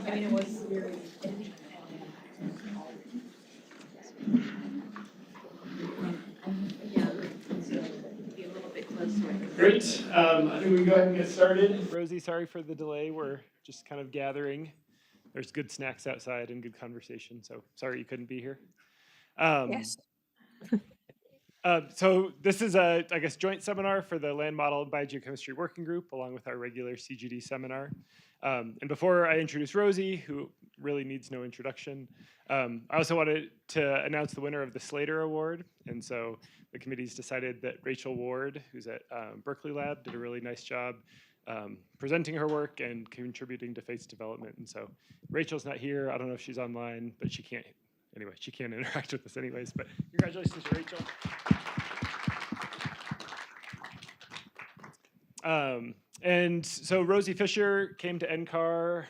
I mean, it was really. Yeah, be a little bit closer. Great. I think we can go ahead and get started. Rosie, sorry for the delay. We're just kind of gathering. There's good snacks outside and good conversation, so sorry you couldn't be here. Yes. So this is a, I guess, joint seminar for the Land Model and Biogeochemistry Working Group, along with our regular CGD seminar. And before I introduce Rosie, who really needs no introduction, I also wanted to announce the winner of the Slater Award. And so the committee's decided that Rachel Ward, who's at Berkeley Lab, did a really nice job presenting her work and contributing to FATES development. And so Rachel's not here. I don't know if she's online, but she can't. Anyway, she can't interact with us anyways, but congratulations to Rachel. And so Rosie Fisher came to NCAR,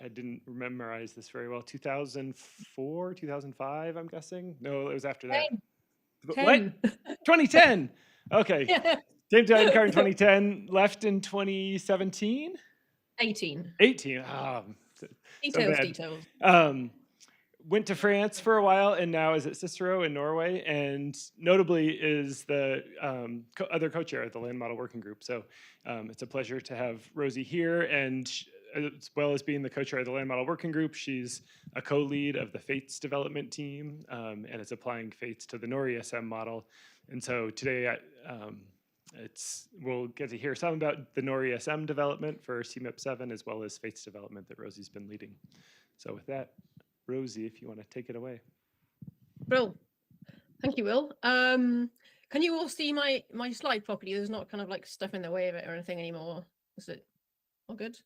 I didn't memorize this very well, 2004, 2005, I'm guessing? No, it was after that. 10. What? 2010. Okay. Yeah. Came to NCAR in 2010, left in 2017? 18. 18. Details. Went to France for a while and now is at Cicero in Norway, and notably is the other co-chair at the Land Model Working Group. So it's a pleasure to have Rosie here, and as well as being the co-chair of the Land Model Working Group, she's a co-lead of the FATES development team, and it's applying FATES to the NorESM model. And so today we'll get to hear some about the NorESM development for CMIP7 as well as FATES development that Rosie's been leading. So with that, Rosie, if you want to take it away. Brill. Thank you, Will. Can you all see my slide properly? There's not kind of like stuff in the way of it or anything anymore. Is it all good?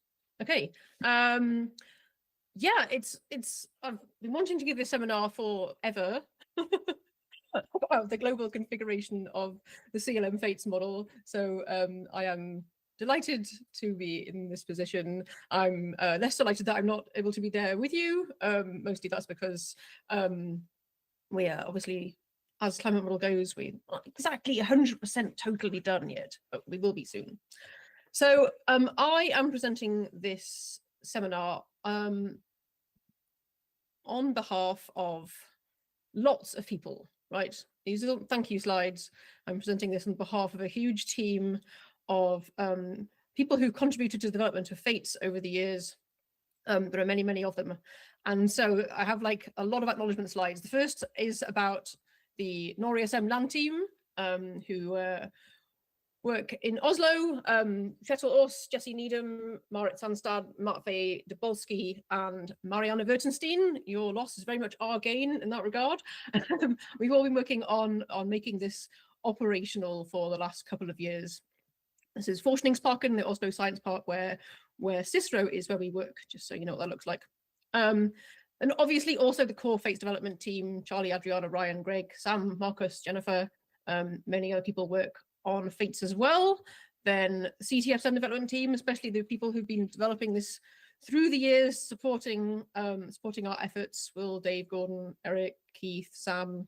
Okay. Yeah, it's I've been wanting to give this seminar forever about the global configuration of the CLM-FATES model. So I am delighted to be in this position. I'm less delighted that I'm not able to be there with you. Mostly that's because we are obviously, as climate model goes, we're not exactly 100% totally done yet, but we will be soon. So I am presenting this seminar on behalf of lots of people, right? These are thank you slides. I'm presenting this on behalf of a huge team of people who contributed to the development of FATES over the years. There are many, many of them. And so I have like a lot of acknowledgement slides. The first is about the NorESM land team who work in Oslo, Kjetil Aas, Jesse Needham, Marit Sandstad, Matvey Debolsky, and Marianne Vertenstein. Your loss is very much our gain in that regard. We've all been working on making this operational for the last couple of years. This is Forskningsparken, the Oslo Science Park, where Cicero is, where we work, just so you know what that looks like. And obviously also the core FATES development team, Charlie, Adriana, Ryan, Greg, Sam, Marcus, Jennifer, many other people work on FATES as well. Then the CTF7 development team, especially the people who've been developing this through the years, supporting our efforts, Will, Dave, Gordon, Eric, Keith, Sam.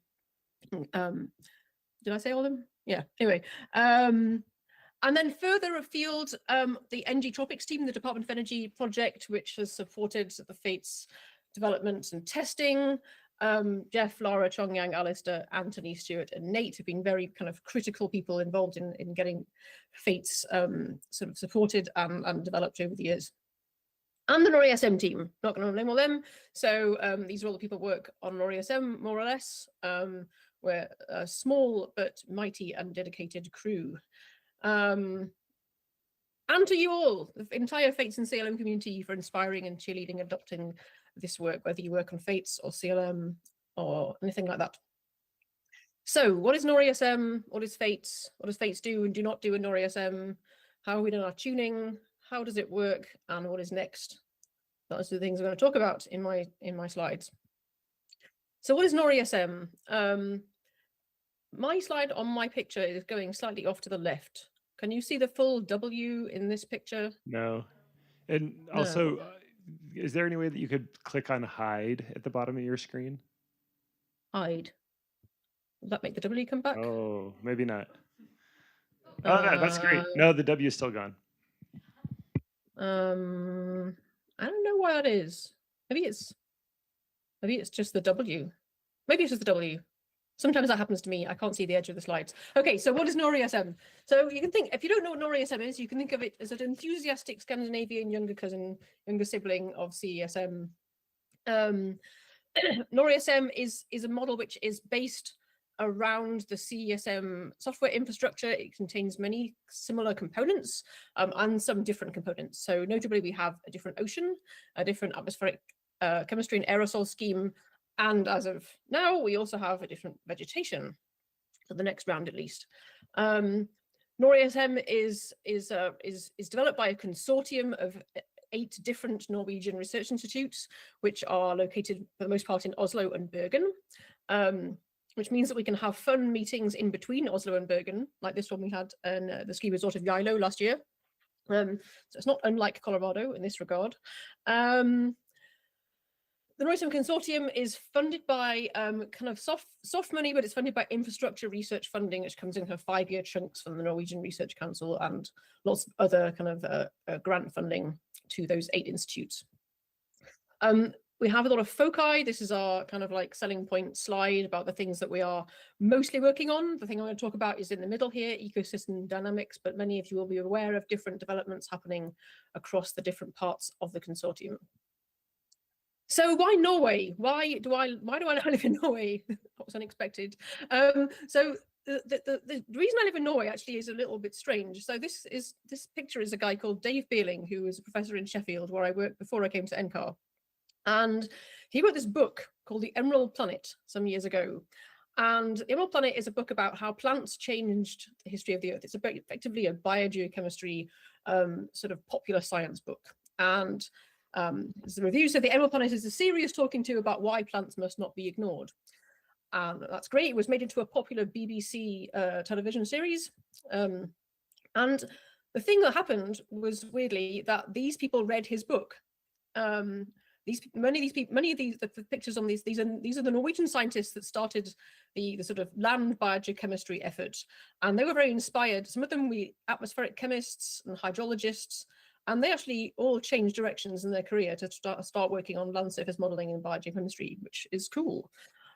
Did I say all of them? Yeah, anyway. And then further afield, the NG Tropics team, the Department of Energy project, which has supported the FATES development and testing. Jeff, Lara, Chongyang, Alistair, Anthony, Stuart, and Nate have been very kind of critical people involved in getting FATES sort of supported and developed over the years. And the NorESM team, not going to name all them. So these are all the people who work on NorESM, more or less. We're a small but mighty and dedicated crew. And to you all, the entire FATES and CLM community, for inspiring and cheerleading, adopting this work, whether you work on FATES or CLM or anything like that. So what is NorESM? What is FATES? What does FATES do and do not do in NorESM? How are we doing our tuning? How does it work? And what is next? Those are the things I'm going to talk about in my slides. So what is NorESM? My slide on my picture is going slightly off to the left. Can you see the full W in this picture? No. And also, is there any way that you could click on hide at the bottom of your screen? Hide. Will that make the W come back? Oh, maybe not. Oh, no, that's great. No, the W is still gone. I don't know why that is. Maybe it's just the W. Maybe it's just the W. Sometimes that happens to me. I can't see the edge of the slides. Okay, so what is NorESM? So you can think, if you don't know what NorESM is, you can think of it as an enthusiastic Scandinavian younger cousin, younger sibling of CESM. NorESM is a model which is based around the CESM software infrastructure. It contains many similar components and some different components. So notably, we have a different ocean, a different atmospheric chemistry and aerosol scheme, and as of now, we also have a different vegetation for the next round, at least. NorESM is developed by a consortium of 8 different Norwegian research institutes, which are located for the most part in Oslo and Bergen, which means that we can have fun meetings in between Oslo and Bergen, like this one we had in the ski resort of Geilo last year. So it's not unlike Colorado in this regard. The NorESM consortium is funded by kind of soft money, but it's funded by infrastructure research funding, which comes in kind of 5-year chunks from the Norwegian Research Council and lots of other kind of grant funding to those 8 institutes. We have a lot of foci. This is our kind of like selling point slide about the things that we are mostly working on. The thing I'm going to talk about is in the middle here, ecosystem dynamics, but many of you will be aware of different developments happening across the different parts of the consortium. So why Norway? Why do I live in Norway? That was unexpected. So the reason I live in Norway actually is a little bit strange. So this picture is a guy called Dave Beerling, who was a professor in Sheffield, where I worked before I came to NCAR. And he wrote this book called The Emerald Planet some years ago. And The Emerald Planet is a book about how plants changed the history of the Earth. It's effectively a biogeochemistry sort of popular science book. And as the review said, The Emerald Planet is a serious talking to about why plants must not be ignored. And that's great. It was made into a popular BBC television series. And the thing that happened was, weirdly, that these people read his book. Many of these the pictures on these are the Norwegian scientists that started the sort of land biogeochemistry effort, and they were very inspired. Some of them were atmospheric chemists and hydrologists, and they actually all changed directions in their career to start working on land surface modeling and biogeochemistry, which is cool.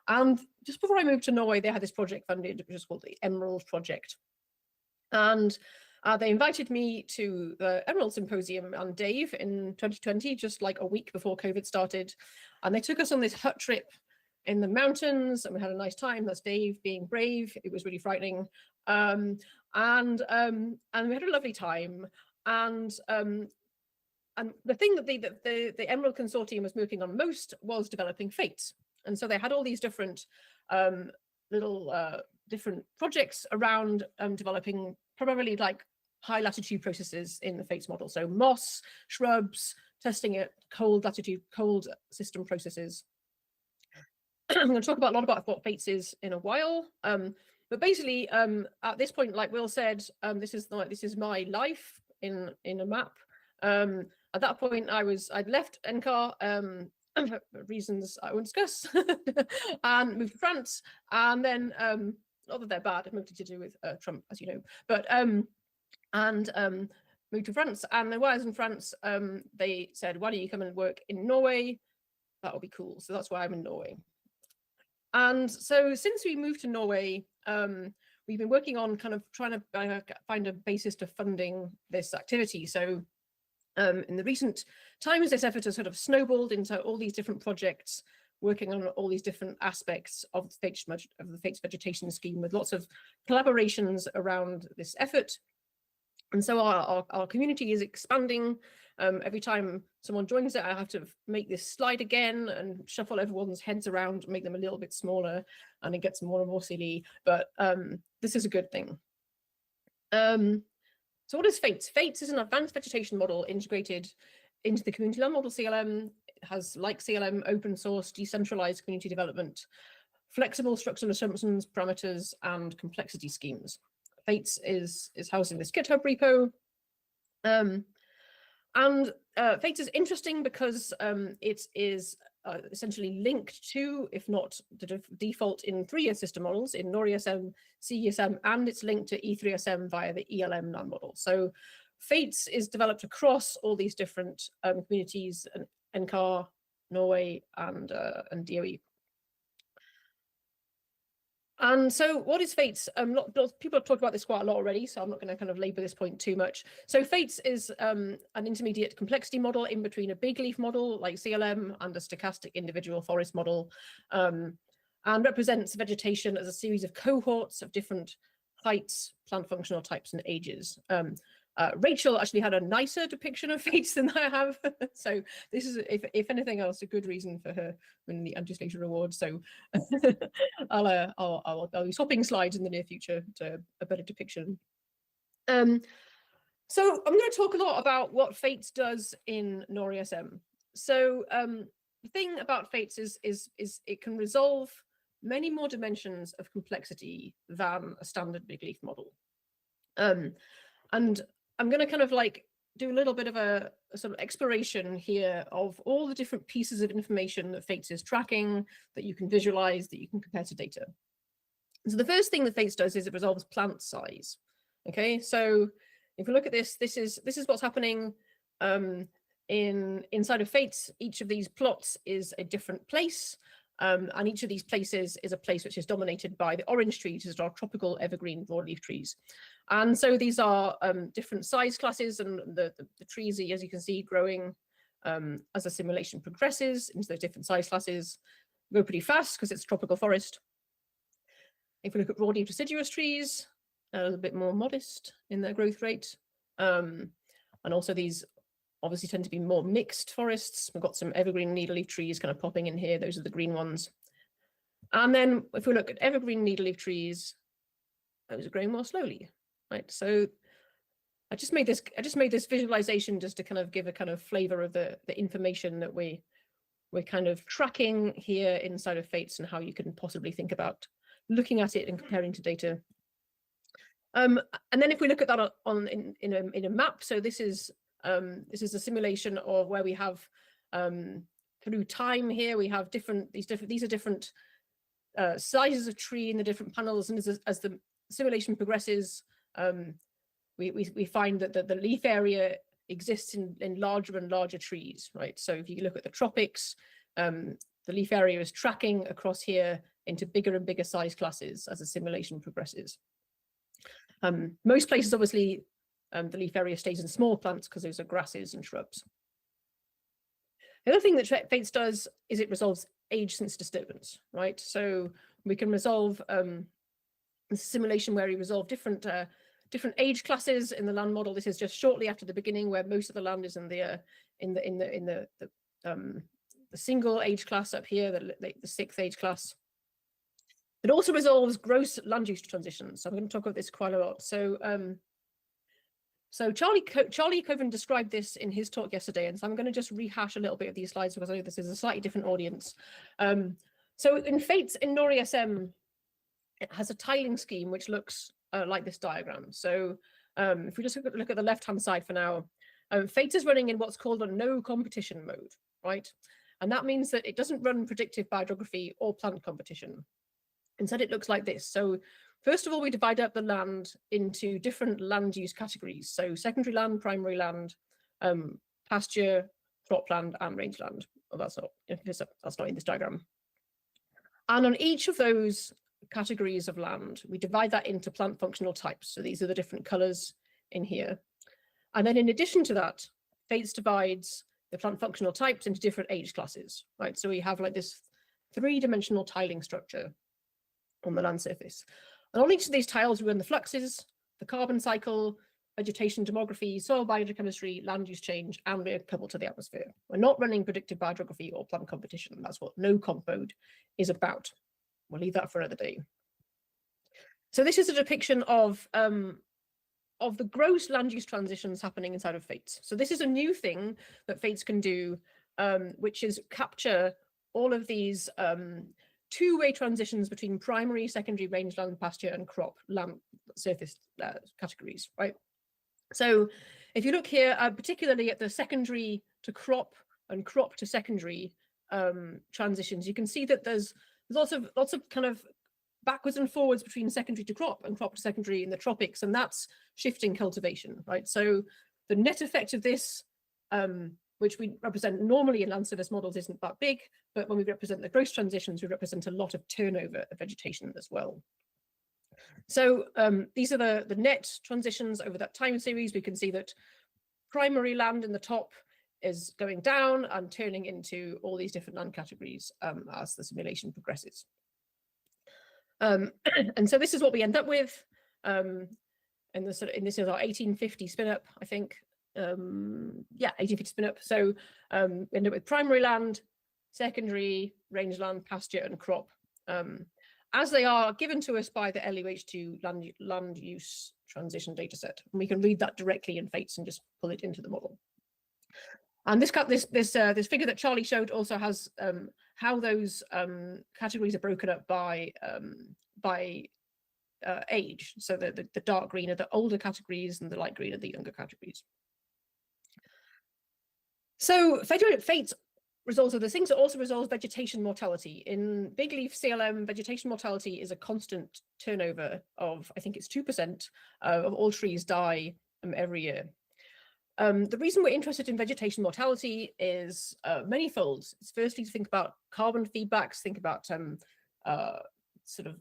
And just before I moved to Norway, they had this project funded, which is called the Emerald Project, and they invited me to the Emerald Symposium and Dave in 2020, just like a week before COVID started. And they took us on this hut trip in the mountains, and we had a nice time. That's Dave being brave. It was really frightening. And we had a lovely time. And the thing that the Emerald Consortium was working on most was developing FATES. And so they had all these different different projects around developing primarily like high latitude processes in the FATES model. So moss, shrubs, testing at cold latitude, cold system processes. I'm going to talk a lot about what FATES is in a while. But basically, at this point, like Will said, this is my life in a map. At that point, I'd left NCAR for reasons I won't discuss, and moved to France. And then, not that they're bad, mostly to do with Trump, as you know, but moved to France. And then while I was in France, they said, why don't you come and work in Norway? That would be cool. So that's why I'm in Norway. And so since we moved to Norway, we've been working on kind of trying to find a basis to funding this activity. So in the recent times, this effort has sort of snowballed into all these different projects, working on all these different aspects of the FATES vegetation scheme, with lots of collaborations around this effort. And so our community is expanding. Every time someone joins it, I have to make this slide again and shuffle everyone's heads around, make them a little bit smaller, and it gets more and more silly. But this is a good thing. So what is FATES? FATES is an advanced vegetation model integrated into the community land model CLM. It has, like CLM, open source, decentralized community development, flexible structural assumptions, parameters, and complexity schemes. FATES is housed in this GitHub repo. FATES is interesting because it is essentially linked to, if not the default in 3-year system models, in NorESM, CESM, and it's linked to E3SM via the ELM land model. So FATES is developed across all these different communities, and NCAR, Norway, and DOE. And so what is FATES? People have talked about this quite a lot already, so I'm not going to kind of labor this point too much. So FATES is an intermediate complexity model in between a big leaf model like CLM and a stochastic individual forest model, and represents vegetation as a series of cohorts of different heights, plant functional types, and ages. Rachel actually had a nicer depiction of FATES than I have. So this is, if anything else, a good reason for her winning the Anti-Slater Award. So I'll be swapping slides in the near future to a better depiction. So I'm going to talk a lot about what FATES does in NorESM. So the thing about FATES is it can resolve many more dimensions of complexity than a standard big leaf model. And I'm going to kind of like do a little bit of a sort of exploration here of all the different pieces of information that FATES is tracking, that you can visualize, that you can compare to data. So the first thing that FATES does is it resolves plant size. Okay, so if we look at this, this is what's happening inside of FATES. Each of these plots is a different place. And each of these places is a place which is dominated by the orange trees, which are tropical evergreen broadleaf trees. And so these are different size classes, and the trees are, as you can see, growing as the simulation progresses into those different size classes. Go pretty fast because it's a tropical forest. If we look at broadleaf deciduous trees, a little bit more modest in their growth rate. And also these obviously tend to be more mixed forests. We've got some evergreen needleleaf trees kind of popping in here. Those are the green ones. And then if we look at evergreen needleleaf trees, those are growing more slowly, right? So I just made this visualization just to kind of give a kind of flavor of the information that we're kind of tracking here inside of FATES, and how you can possibly think about looking at it and comparing to data. And then if we look at that in a map, so this is a simulation of where we have through time here, we have these are different sizes of tree in the different panels, and as the simulation progresses, we find that the leaf area exists in larger and larger trees, right? So if you look at the tropics, the leaf area is tracking across here into bigger and bigger size classes as the simulation progresses. Most places, obviously, the leaf area stays in small plants because those are grasses and shrubs. The other thing that FATES does is it resolves age since disturbance, right? So we can resolve a simulation where we resolve different age classes in the land model. This is just shortly after the beginning, where most of the land is in the single age class up here, the sixth age class. It also resolves gross land use transitions. So I'm going to talk about this quite a lot. So Charlie Coven described this in his talk yesterday, and so I'm going to just rehash a little bit of these slides because I know this is a slightly different audience. So in FATES in NorESM, it has a tiling scheme which looks like this diagram. So if we just look at the left-hand side for now, FATES is running in what's called a no competition mode, right? And that means that it doesn't run predictive biogeography or plant competition. Instead, it looks like this. So first of all, we divide up the land into different land use categories. So secondary land, primary land, pasture, cropland, and rangeland. Oh, that's not in this diagram. And on each of those categories of land, we divide that into plant functional types. So these are the different colors in here. And then in addition to that, FATES divides the plant functional types into different age classes, right? So we have like this three-dimensional tiling structure on the land surface. And on each of these tiles, we run the fluxes, the carbon cycle, vegetation demography, soil biogeochemistry, land use change, and we're coupled to the atmosphere. We're not running predictive biogeography or plant competition. That's what no comp mode is about. We'll leave that for another day. So this is a depiction of the gross land use transitions happening inside of FATES. So this is a new thing that FATES can do, which is capture all of these two-way transitions between primary, secondary, rangeland, pasture, and crop land surface categories, right? So if you look here, particularly at the secondary to crop and crop to secondary transitions, you can see that there's lots of kind of backwards and forwards between secondary to crop and crop to secondary in the tropics, and that's shifting cultivation, right? So the net effect of this, which we represent normally in land surface models, isn't that big, but when we represent the gross transitions, we represent a lot of turnover of vegetation as well. So these are the net transitions over that time series. We can see that primary land in the top is going down and turning into all these different land categories as the simulation progresses. And so this is what we end up with. And this is our 1850 spin up, I think. Yeah, 1850 spin up. So we end up with primary land, secondary, rangeland, pasture, and crop, as they are given to us by the LUH2 land use transition dataset. And we can read that directly in FATES and just pull it into the model. And this figure that Charlie showed also has how those categories are broken up by age. So the dark green are the older categories and the light green are the younger categories. So FATES resolves other things. It also resolves vegetation mortality. In big leaf CLM, vegetation mortality is a constant turnover of, I think it's 2% of all trees die every year. The reason we're interested in vegetation mortality is manifold. It's firstly to think about carbon feedbacks, think about sort of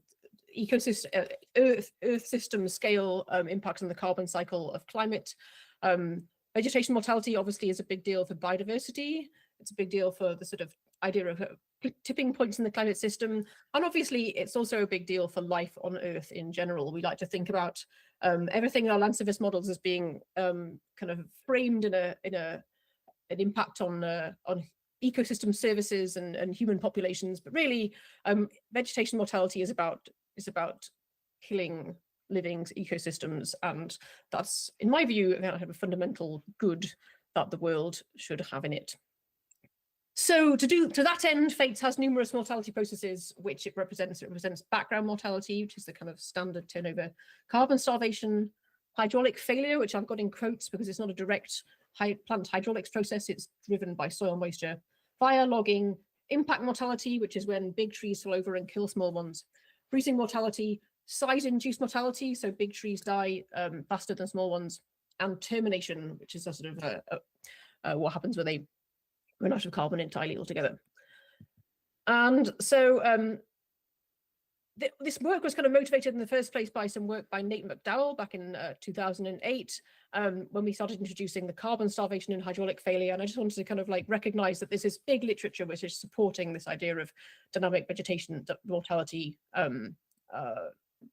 ecosystem, Earth system scale impacts on the carbon cycle of climate. Vegetation mortality obviously is a big deal for biodiversity. It's a big deal for the sort of idea of tipping points in the climate system. And obviously it's also a big deal for life on Earth in general. We like to think about everything in our land surface models as being kind of framed in an impact on ecosystem services and human populations. But really vegetation mortality is about killing living ecosystems, and that's, in my view, a fundamental good that the world should have in it. So to that end, FATES has numerous mortality processes which it represents. It represents background mortality, which is the kind of standard turnover, carbon starvation, hydraulic failure, which I've got in quotes because it's not a direct plant hydraulics process, it's driven by soil moisture, fire, logging, impact mortality, which is when big trees fall over and kill small ones, freezing mortality, size-induced mortality, so big trees die faster than small ones, and termination, which is a sort of what happens when they run out of carbon entirely altogether. And so this work was kind of motivated in the first place by some work by Nate McDowell back in 2008, when we started introducing the carbon starvation and hydraulic failure. And I just wanted to kind of like recognize that there's this big literature which is supporting this idea of dynamic vegetation mortality,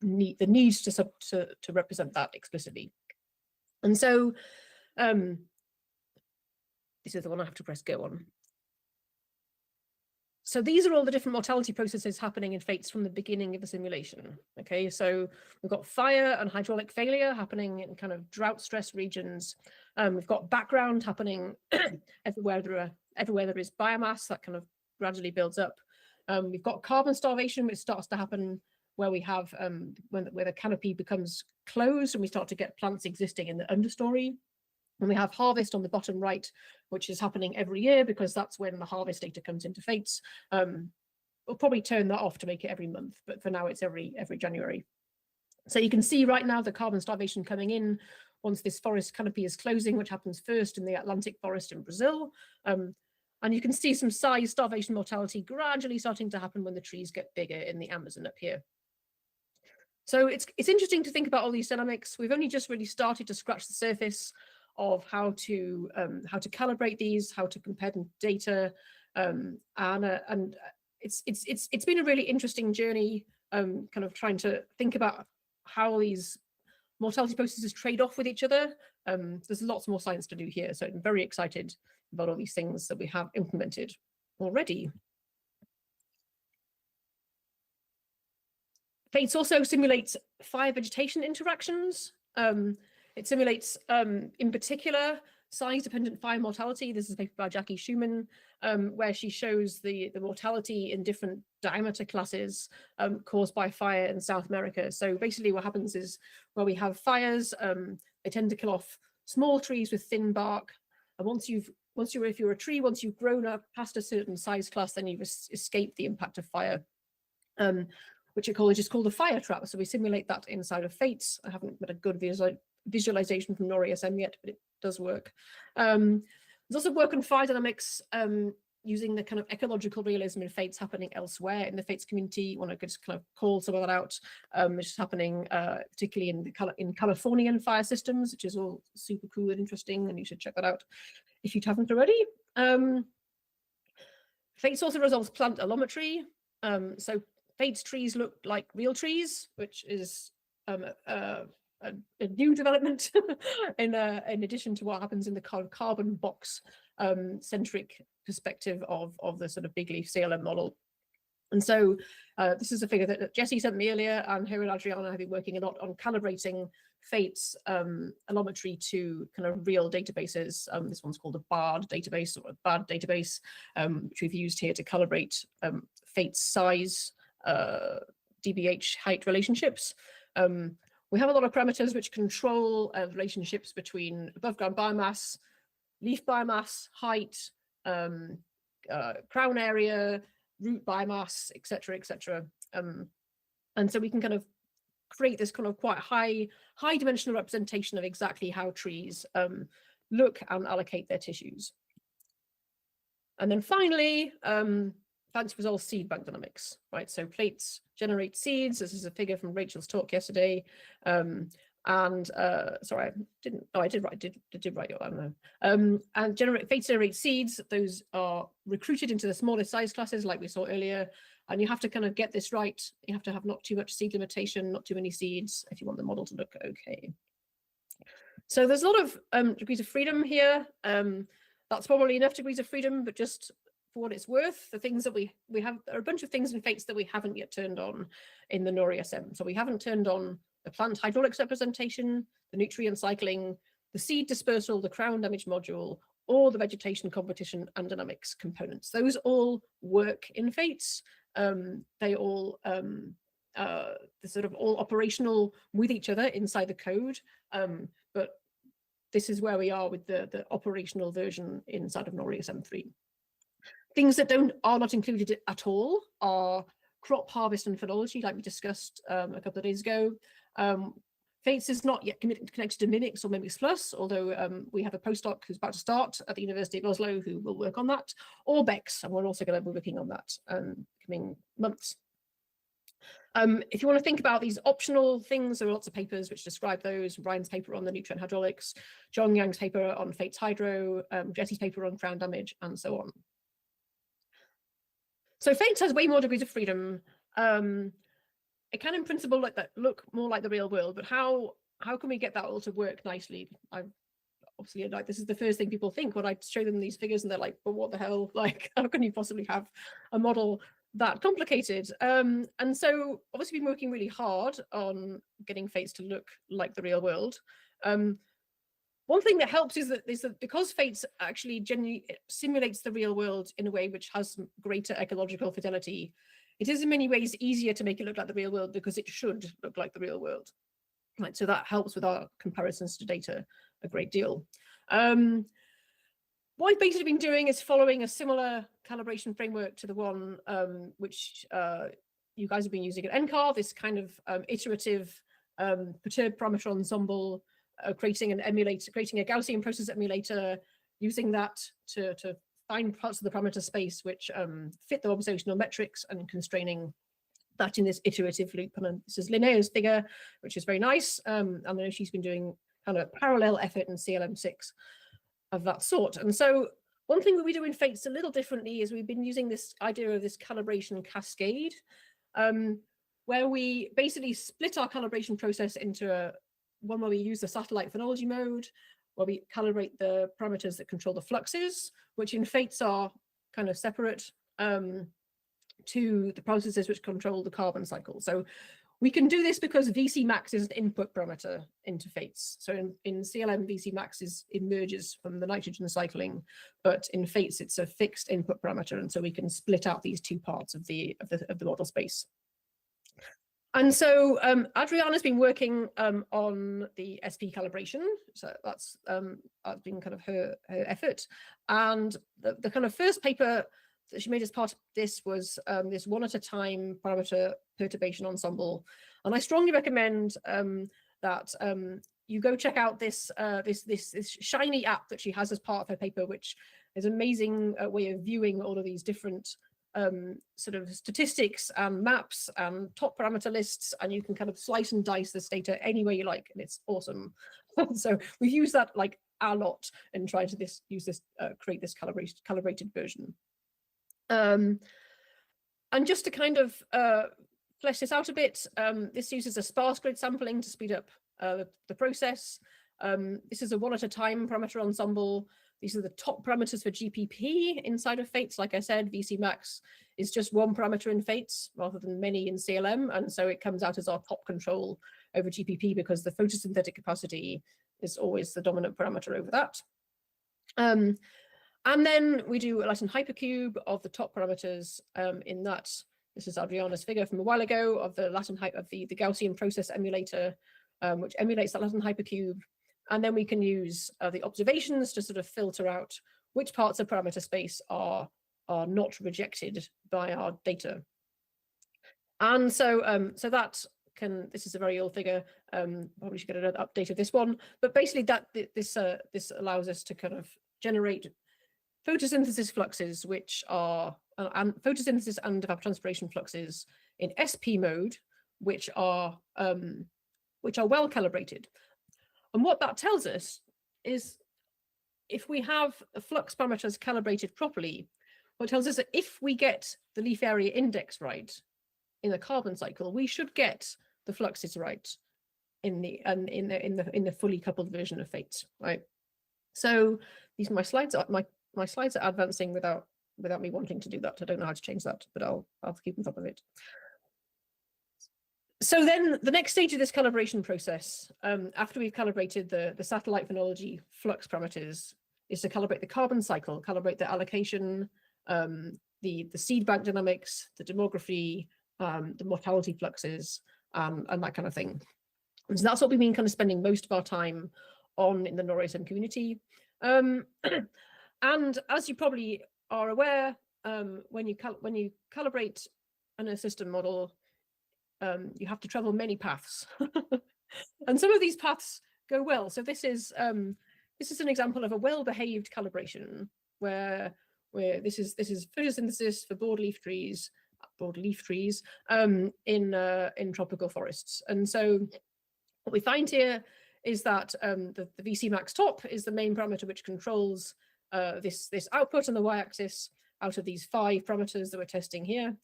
the need to represent that explicitly. And so this is the one I have to press go on. So these are all the different mortality processes happening in FATES from the beginning of the simulation. Okay, so we've got fire and hydraulic failure happening in kind of drought stress regions. We've got background happening everywhere there is biomass that kind of gradually builds up. We've got carbon starvation, which starts to happen where we have where the canopy becomes closed and we start to get plants existing in the understory. And we have harvest on the bottom right, which is happening every year because that's when the harvest data comes into FATES. We'll probably turn that off to make it every month, but for now it's every January. So you can see right now the carbon starvation coming in once this forest canopy is closing, which happens first in the Atlantic forest in Brazil. And you can see some size starvation mortality gradually starting to happen when the trees get bigger in the Amazon up here. So it's interesting to think about all these dynamics. We've only just really started to scratch the surface of how to calibrate these, how to compare them to data, and it's been a really interesting journey, kind of trying to think about how these mortality processes trade off with each other. There's lots more science to do here, so I'm very excited about all these things that we have implemented already. FATES also simulates fire vegetation interactions. It simulates, in particular, size-dependent fire mortality. This is a paper by Jackie Schumann, where she shows the mortality in different diameter classes caused by fire in South America. So basically what happens is where we have fires, they tend to kill off small trees with thin bark. And if you're a tree, once you've grown up past a certain size class, then you've escaped the impact of fire. Which ecologists call the fire trap. So we simulate that inside of FATES. I haven't got a good visualization from NorESM yet, but does work. There's also work on fire dynamics using the kind of ecological realism in fates happening elsewhere in the fates community. You want to just kind of call some of that out, which is happening particularly in Californian fire systems, which is all super cool and interesting, and you should check that out if you haven't already. Fates also resolves plant allometry. So fates trees look like real trees, which is a new development in addition to what happens in the kind of carbon box centric perspective of the sort of big leaf CLM model. And so this is a figure that Jesse sent me earlier, and her and Adriana have been working a lot on calibrating fates allometry to kind of real databases. This one's called a BARD database, or a BARD database, which we've used here to calibrate fates size, DBH height relationships. We have a lot of parameters which control relationships between above ground biomass, leaf biomass, height, crown area, root biomass, etc., etc. And so we can kind of create this kind of quite high dimensional representation of exactly how trees look and allocate their tissues. And then finally, plants resolve seed bank dynamics, right? So plates generate seeds. This is a figure from Rachel's talk yesterday. Sorry, I didn't. Oh, I did write it. I don't know. And fates generate seeds. Those are recruited into the smallest size classes, like we saw earlier. And you have to kind of get this right. You have to have not too much seed limitation, not too many seeds, if you want the model to look okay. So there's a lot of degrees of freedom here. That's probably enough degrees of freedom, but just for what it's worth, the things that we have, there are a bunch of things in fates that we haven't yet turned on in the NorESM. So we haven't turned on the plant hydraulics representation, the nutrient cycling, the seed dispersal, the crown damage module, or the vegetation competition and dynamics components. Those all work in fates. They all they're sort of all operational with each other inside the code, but this is where we are with the operational version inside of NorESM 3. Things that are not included at all are crop harvest and phenology, like we discussed a couple of days ago. Fates is not yet connected to Mimics or Mimics Plus, although we have a postdoc who's about to start at the University of Oslo who will work on that, or BEX, and we're also going to be working on that coming months. If you want to think about these optional things, there are lots of papers which describe those. Ryan's paper on the nutrient hydraulics, John Yang's paper on fates hydro, Jesse's paper on crown damage, and so on. So fates has way more degrees of freedom. It can, in principle, look more like the real world, but how can we get that all to work nicely? Obviously, like, this is the first thing people think when I show them these figures, and they're like, "But what the hell? Like, how can you possibly have a model that complicated?" And so, obviously, been working really hard on getting fates to look like the real world. One thing that helps is that because fates actually genuinely simulates the real world in a way which has greater ecological fidelity, it is in many ways easier to make it look like the real world because it should look like the real world. Right, so that helps with our comparisons to data a great deal. What I've basically been doing is following a similar calibration framework to the one which you guys have been using at NCAR, this kind of iterative perturbed parameter ensemble, creating a Gaussian process emulator, using that to find parts of the parameter space which fit the observational metrics and constraining that in this iterative loop. And this is Linnea's figure, which is very nice. And I know she's been doing kind of parallel effort in CLM-6 of that sort. And so one thing that we do in fates a little differently is we've been using this idea of this calibration cascade, where we basically split our calibration process into one where we use the satellite phenology mode, where we calibrate the parameters that control the fluxes, which in fates are kind of separate to the processes which control the carbon cycle. So we can do this because VC max is an input parameter into fates. So in CLM, VC max emerges from the nitrogen cycling, but in fates it's a fixed input parameter, and so we can split out these two parts of the model space. And so Adriana's been working on the SP calibration, so that's been kind of her effort. And the kind of first paper that she made as part of this was this one at a time parameter perturbation ensemble. And I strongly recommend that you go check out this this shiny app that she has as part of her paper, which is an amazing way of viewing all of these different sort of statistics and maps and top parameter lists, and you can kind of slice and dice this data any way you like, and it's awesome. So we've used that like a lot and trying to use this create this calibrated version. And just to kind of flesh this out a bit, this uses a sparse grid sampling to speed up the process. This is a one at a time parameter ensemble. These are the top parameters for GPP inside of FATES. Like I said, VC max is just one parameter in FATES rather than many in CLM. And so it comes out as our top control over GPP because the photosynthetic capacity is always the dominant parameter over that. And then we do a Latin hypercube of the top parameters in that. This is Adriana's figure from a while ago of the Latin of the Gaussian process emulator, which emulates that Latin hypercube. And then we can use the observations to sort of filter out which parts of parameter space are not rejected by our data. And so that this is a very old figure. Probably should get an update of this one. But basically, this allows us to kind of generate photosynthesis fluxes, which are and photosynthesis and evapotranspiration fluxes in SP mode, which are well calibrated. And what that tells us is if we have the flux parameters calibrated properly, what tells us that if we get the leaf area index right in the carbon cycle, we should get the fluxes right in the fully coupled version of FATES, right? So these my slides are my slides are advancing without me wanting to do that. I don't know how to change that, but I'll keep on top of it. So then the next stage of this calibration process, after we've calibrated the satellite phenology flux parameters, is to calibrate the carbon cycle, calibrate the allocation, the seed bank dynamics, the demography, the mortality fluxes, and that kind of thing. And so that's what we've been kind of spending most of our time on in the NorESM community. And as you probably are aware, when you calibrate an Earth system model, you have to travel many paths, and some of these paths go well. So this is an example of a well-behaved calibration where this is photosynthesis for broadleaf trees in tropical forests. And so what we find here is that the VC max top is the main parameter which controls this output on the y-axis out of these 5 parameters that we're testing here.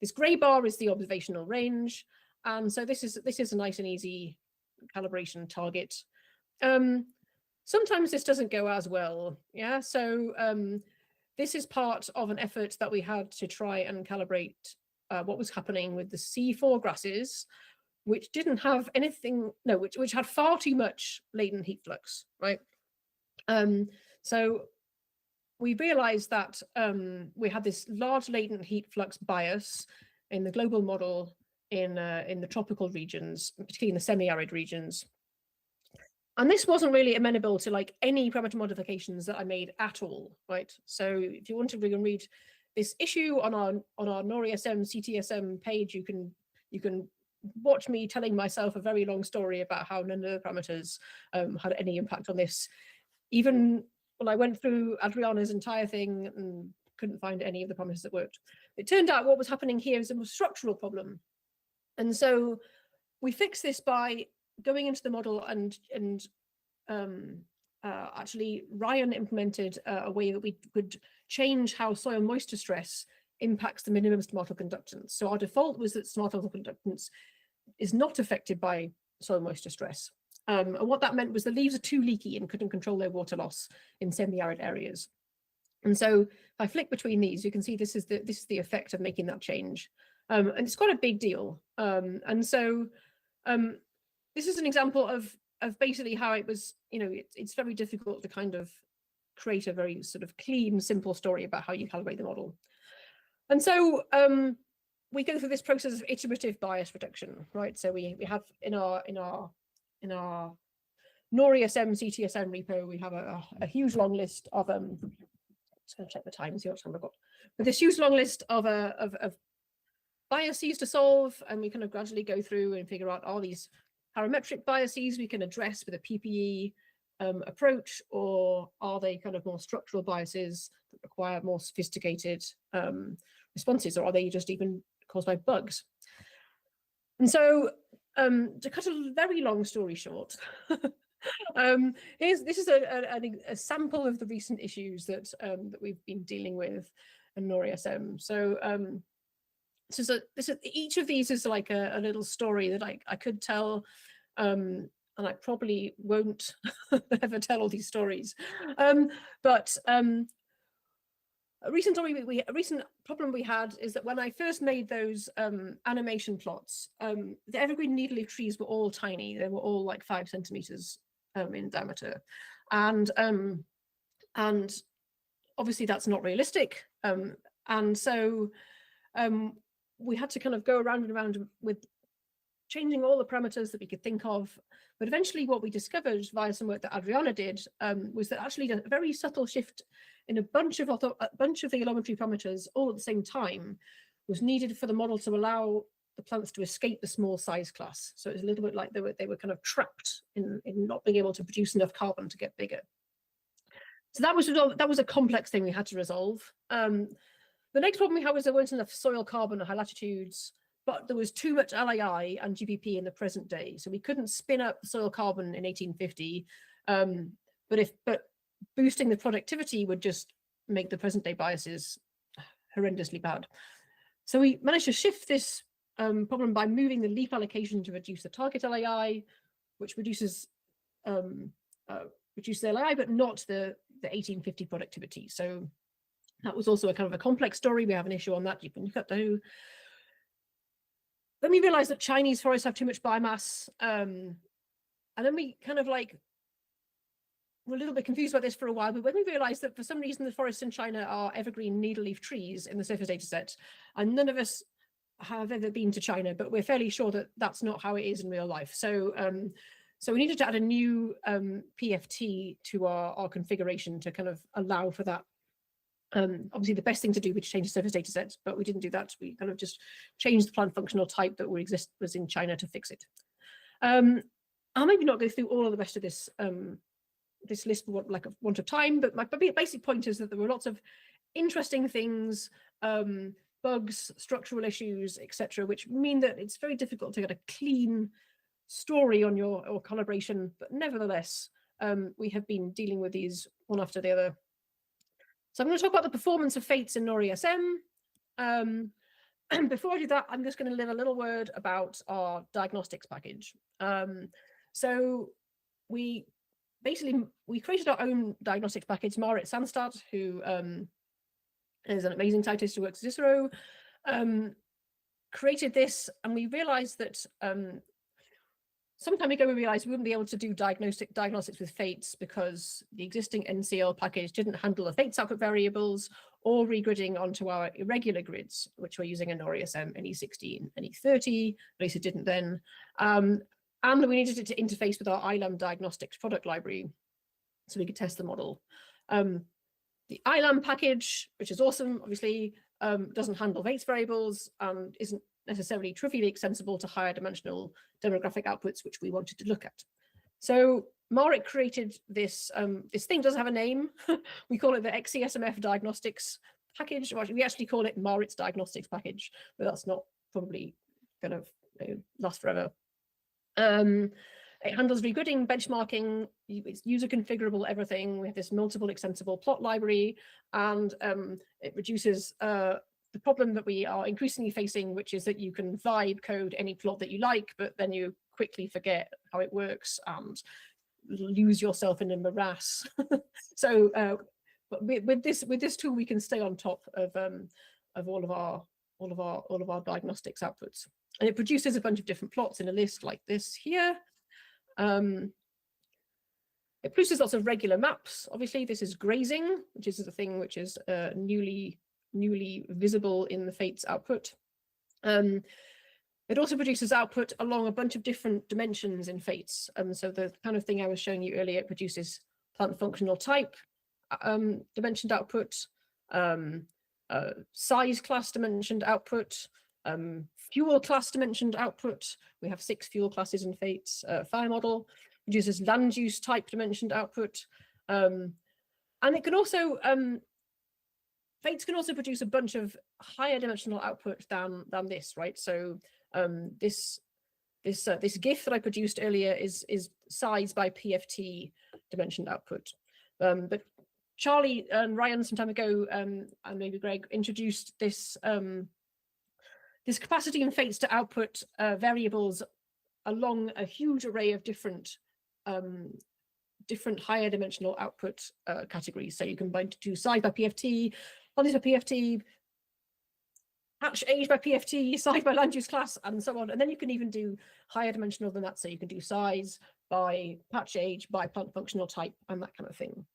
This gray bar is the observational range, and so this is a nice and easy calibration target. Sometimes this doesn't go as well, yeah. So this is part of an effort that we had to try and calibrate what was happening with the C4 grasses, which didn't have anything, no, which had far too much latent heat flux, right? So we realized that we had this large latent heat flux bias in the global model in the tropical regions, particularly in the semi-arid regions. And this wasn't really amenable to like any parameter modifications that I made at all, right? So if you want to read this issue on our NorESM CTSM page, you can watch me telling myself a very long story about how none of the parameters had any impact on this. Even when I went through Adriana's entire thing and couldn't find any of the parameters that worked. It turned out what was happening here is a structural problem. And so we fixed this by going into the model and actually Ryan implemented a way that we could change how soil moisture stress impacts the minimum stomatal conductance. So our default was that stomatal conductance is not affected by soil moisture stress. And what that meant was the leaves are too leaky and couldn't control their water loss in semi-arid areas. And so if I flick between these, you can see this is the effect of making that change. And it's quite a big deal. And so this is an example of basically how it was, it's very difficult to kind of create a very sort of clean, simple story about how you calibrate the model. And so we go through this process of iterative bias reduction, right? So we have in our NorESM CTSM repo, we have a huge long list of just going to check the time and see what time I've got. But this huge long list of biases to solve, and we kind of gradually go through and figure out, are these parametric biases we can address with a PPE approach, or are they kind of more structural biases that require more sophisticated responses, or are they just even caused by bugs? And so to cut a very long story short, this is a sample of the recent issues that that we've been dealing with in NorESM. So each of these is like a little story that I could tell, and I probably won't ever tell all these stories. But a recent problem we had is that when I first made those animation plots, the evergreen needle-leaf trees were all tiny. They were all like 5 centimeters in diameter, and obviously that's not realistic. And so we had to kind of go around and around with changing all the parameters that we could think of. But eventually what we discovered via some work that Adriana did was that actually a very subtle shift in a bunch of the allometry parameters all at the same time was needed for the model to allow the plants to escape the small size class. So it was a little bit like they were kind of trapped in not being able to produce enough carbon to get bigger. So that was a complex thing we had to resolve. The next problem we had was there weren't enough soil carbon at high latitudes, but there was too much LAI and GPP in the present day. So we couldn't spin up soil carbon in 1850, but boosting the productivity would just make the present day biases horrendously bad. So we managed to shift this problem by moving the leaf allocation to reduce the target LAI, which reduces LAI, but not the 1850 productivity. So that was also a kind of a complex story. We have an issue on that. You can look at the. Then we realized that Chinese forests have too much biomass. And then we kind of like were a little bit confused about this for a while, but when we realized that for some reason the forests in China are evergreen needle-leaf trees in the surface data set, and none of us have ever been to China, but we're fairly sure that that's not how it is in real life. So so we needed to add a new PFT to our configuration to kind of allow for that. Obviously the best thing to do was to change the surface data set, but we didn't do that. We kind of just changed the plant functional type that was in China to fix it. I'll maybe not go through all of the rest of this this list for want of time, but my basic point is that there were lots of interesting things, bugs, structural issues, etc., which mean that it's very difficult to get a clean story on your calibration, but nevertheless, we have been dealing with these one after the other. So I'm going to talk about the performance of FATES in NorESM. And before I do that, I'm just going to leave a little word about our diagnostics package. So we created our own diagnostics package. Marit Sandstad, who is an amazing scientist who works at ISRO, created this, and we realized that some time ago we realized we wouldn't be able to do diagnostics with FATES because the existing NCL package didn't handle the FATES output variables or regridding onto our irregular grids, which we're using in NorESM, NE16, NE30, at least it didn't then. And we needed it to interface with our ILAM diagnostics product library so we could test the model. The ILAM package, which is awesome, obviously, doesn't handle FATES variables and isn't necessarily trivially extensible to higher dimensional demographic outputs, which we wanted to look at. So Marit created this, this thing doesn't have a name. We call it the XCSMF diagnostics package. We actually call it Marit's diagnostics package, but that's not probably going to last forever. It handles regridding, benchmarking, it's user configurable, everything. We have this multiple extensible plot library, and it reduces the problem that we are increasingly facing, which is that you can vibe code any plot that you like, but then you quickly forget how it works and lose yourself in a morass. So but with this tool, we can stay on top of all of our diagnostics outputs. And it produces a bunch of different plots in a list like this here. It produces lots of regular maps. Obviously, this is grazing, which is the thing which is newly visible in the FATES output. It also produces output along a bunch of different dimensions in FATES. So the kind of thing I was showing you earlier, it produces plant functional type dimensioned output, size class dimensioned output, fuel class dimensioned output. We have 6 fuel classes in FATES. Fire model produces land use type dimensioned output. And it can also, FATES can also produce a bunch of higher dimensional output than this, right? So this GIF that I produced earlier is size by PFT dimensioned output. But Charlie and Ryan some time ago, and maybe Greg, introduced this this capacity in FATES to output variables along a huge array of different higher dimensional output categories. So you can do size by PFT, values by PFT, patch age by PFT, size by land use class, and so on. And then you can even do higher dimensional than that. So you can do size by patch age, by plant functional type, and that kind of thing.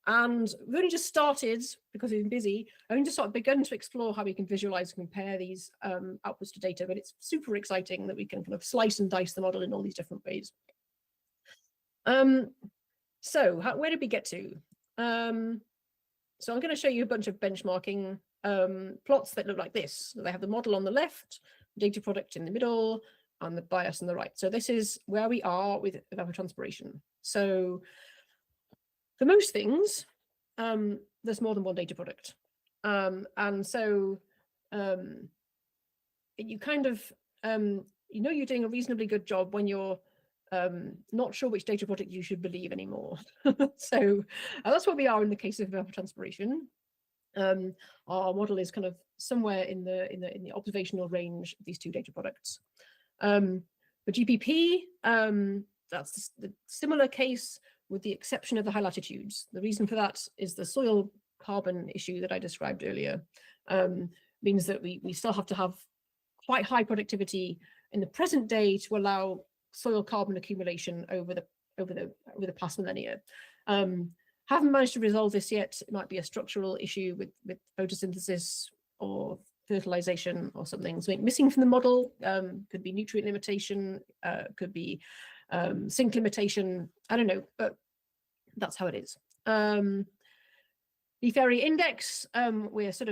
And we've only just started, because we've been busy, I've only just sort of begun to explore how we can visualize and compare these outputs to data, but it's super exciting that we can kind of slice and dice the model in all these different ways. So where did we get to? So I'm going to show you a bunch of benchmarking plots that look like this. They have the model on the left, data product in the middle, and the bias on the right. So this is where we are with evapotranspiration. So for most things, there's more than one data product. And so you kind of, you know, you're doing a reasonably good job when you're not sure which data product you should believe anymore. So that's where we are in the case of evapotranspiration. Our model is kind of somewhere in the observational range of these 2 data products. For GPP, that's the similar case, with the exception of the high latitudes. The reason for that is the soil carbon issue that I described earlier. Means that we still have to have quite high productivity in the present day to allow soil carbon accumulation over the past millennia. Haven't managed to resolve this yet. It might be a structural issue with photosynthesis or fertilization or something. So missing from the model, could be nutrient limitation, could be sink limitation, I don't know, but that's how it is. Leaf area index, we're sort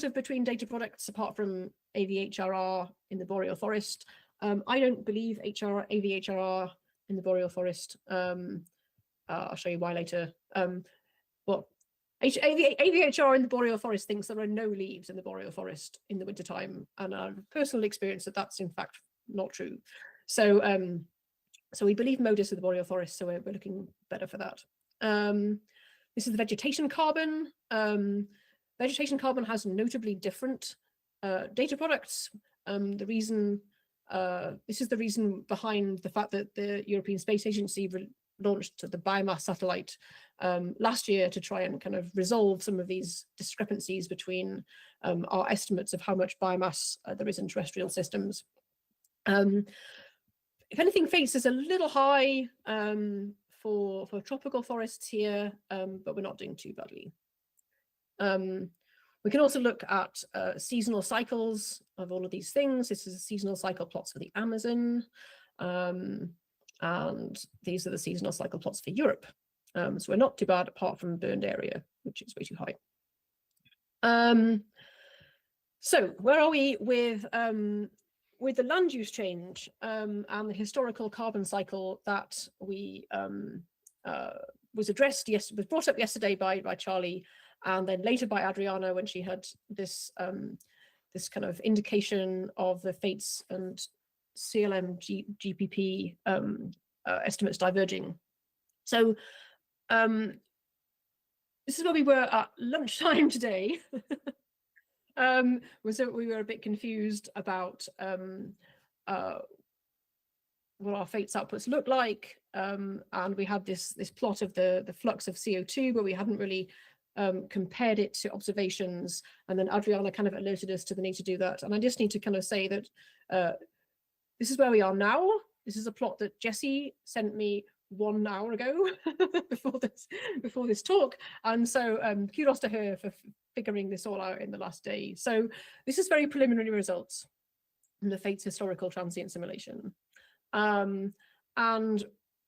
of between data products apart from AVHRR in the boreal forest. I don't believe AVHRR in the boreal forest. I'll show you why later. But AVHR in the boreal forest thinks there are no leaves in the boreal forest in the wintertime, and I've personal experience that that's in fact not true. So so we believe MODIS in the boreal forest, so we're looking better for that. This is the vegetation carbon. Vegetation carbon has notably different data products. This is the reason behind the fact that the European Space Agency launched the biomass satellite last year to try and kind of resolve some of these discrepancies between our estimates of how much biomass there is in terrestrial systems. If anything, FATES is a little high for tropical forests here, but we're not doing too badly. We can also look at seasonal cycles of all of these things. This is a seasonal cycle plots for the Amazon, and these are the seasonal cycle plots for Europe. So we're not too bad apart from burned area, which is way too high. So where are we with the land use change and the historical carbon cycle that we was brought up yesterday by Charlie, and then later by Adriana when she had this this kind of indication of the FATES and CLM-GPP estimates diverging. So this is where we were at lunchtime today. We were a bit confused about what our FATES outputs look like, and we had this plot of the flux of CO2, but we hadn't really compared it to observations, and then Adriana kind of alerted us to the need to do that. And I just need to kind of say that this is where we are now. This is a plot that Jessie sent me 1 hour ago before this talk, and so kudos to her for figuring this all out in the last day. So this is very preliminary results from the FATES historical transient simulation, and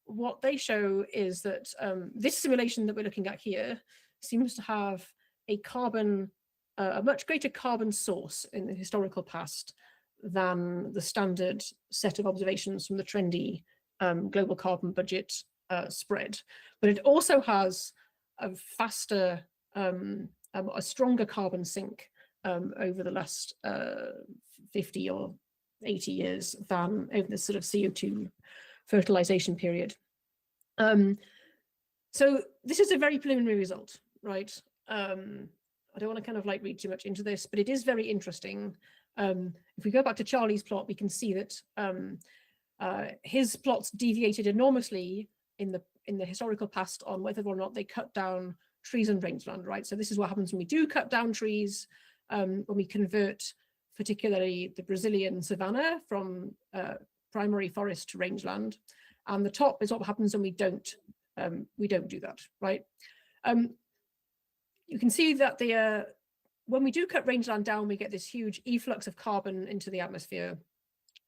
what they show is that this simulation that we're looking at here seems to have a carbon a much greater carbon source in the historical past than the standard set of observations from the trendy global carbon budget spread. But it also has a faster, a stronger carbon sink over the last 50 or 80 years than over the sort of CO2 fertilization period. So this is a very preliminary result, right? I don't want to kind of like read too much into this, but it is very interesting. If we go back to Charlie's plot, we can see that his plots deviated enormously in the historical past on whether or not they cut down trees and rangeland, right? So this is what happens when we do cut down trees, when we convert particularly the Brazilian savanna from primary forest to rangeland. And the top is what happens when we don't do that, right? You can see that when we do cut rangeland down, we get this huge efflux of carbon into the atmosphere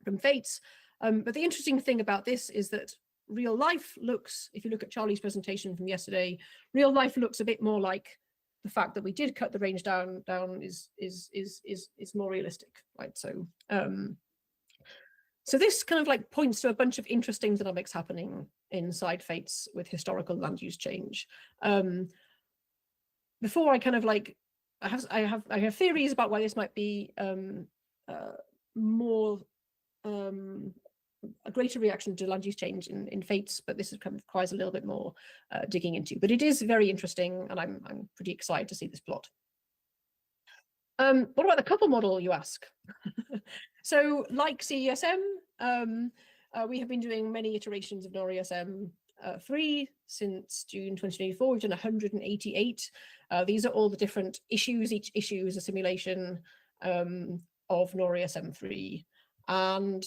from FATES. But the interesting thing about this is that real life looks, if you look at Charlie's presentation from yesterday, real life looks a bit more like the fact that we did cut the range down is more realistic, right? So so this kind of like points to a bunch of interesting dynamics happening inside FATES with historical land use change. Before I kind of like, I have theories about why this might be more a greater reaction to land use change in FATES, but this is kind of requires a little bit more digging into. But it is very interesting, and I'm pretty excited to see this plot. What about the couple model, you ask? So, like CESM, we have been doing many iterations of NorESM 3 since June 2024. We've done 188. These are all the different issues. Each issue is a simulation of NorESM 3. And